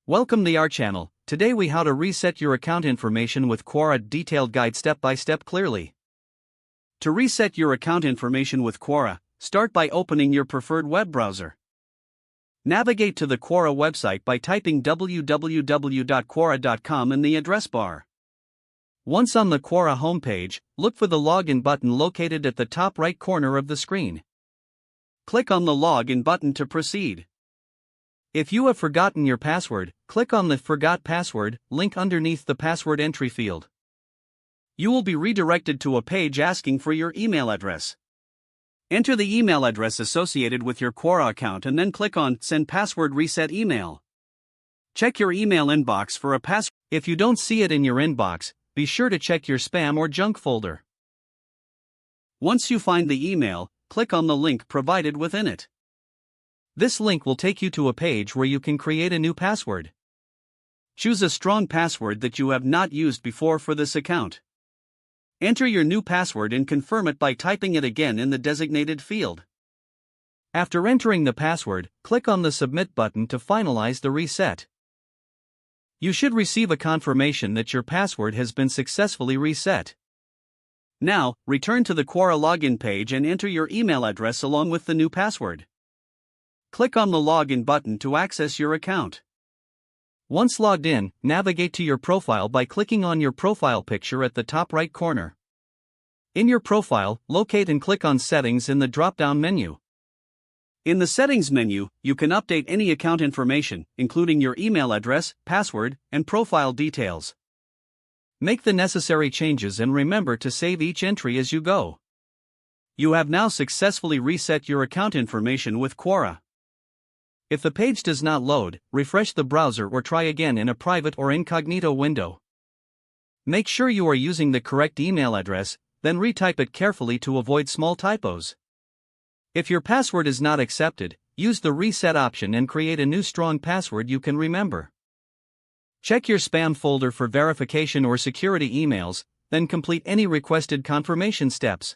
Welcome to our channel. Today we how to reset your account information with Quora detailed guide step by step clearly. To reset your account information with Quora, start by opening your preferred web browser. Navigate to the Quora website by typing www.quora.com in the address bar. Once on the Quora homepage, look for the login button located at the top right corner of the screen. Click on the login button to proceed. If you have forgotten your password, click on the Forgot Password link underneath the password entry field. You will be redirected to a page asking for your email address. Enter the email address associated with your Quora account and then click on Send Password Reset Email. Check your email inbox for a password. If you don't see it in your inbox, be sure to check your spam or junk folder. Once you find the email, click on the link provided within it. This link will take you to a page where you can create a new password. Choose a strong password that you have not used before for this account. Enter your new password and confirm it by typing it again in the designated field. After entering the password, click on the Submit button to finalize the reset. You should receive a confirmation that your password has been successfully reset. Now, return to the Quora login page and enter your email address along with the new password. Click on the Login button to access your account. Once logged in, navigate to your profile by clicking on your profile picture at the top right corner. In your profile, locate and click on Settings in the drop-down menu. In the Settings menu, you can update any account information, including your email address, password, and profile details. Make the necessary changes and remember to save each entry as you go. You have now successfully reset your account information with Quora. If the page does not load, refresh the browser or try again in a private or incognito window. Make sure you are using the correct email address, then retype it carefully to avoid small typos. If your password is not accepted, use the reset option and create a new strong password you can remember. Check your spam folder for verification or security emails, then complete any requested confirmation steps.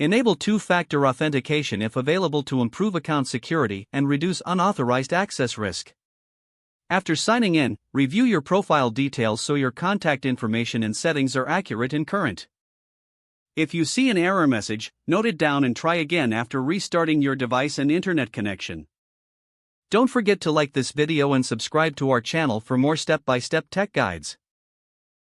Enable two-factor authentication if available to improve account security and reduce unauthorized access risk. After signing in, review your profile details so your contact information and settings are accurate and current. If you see an error message, note it down and try again after restarting your device and internet connection. Don't forget to like this video and subscribe to our channel for more step-by-step tech guides.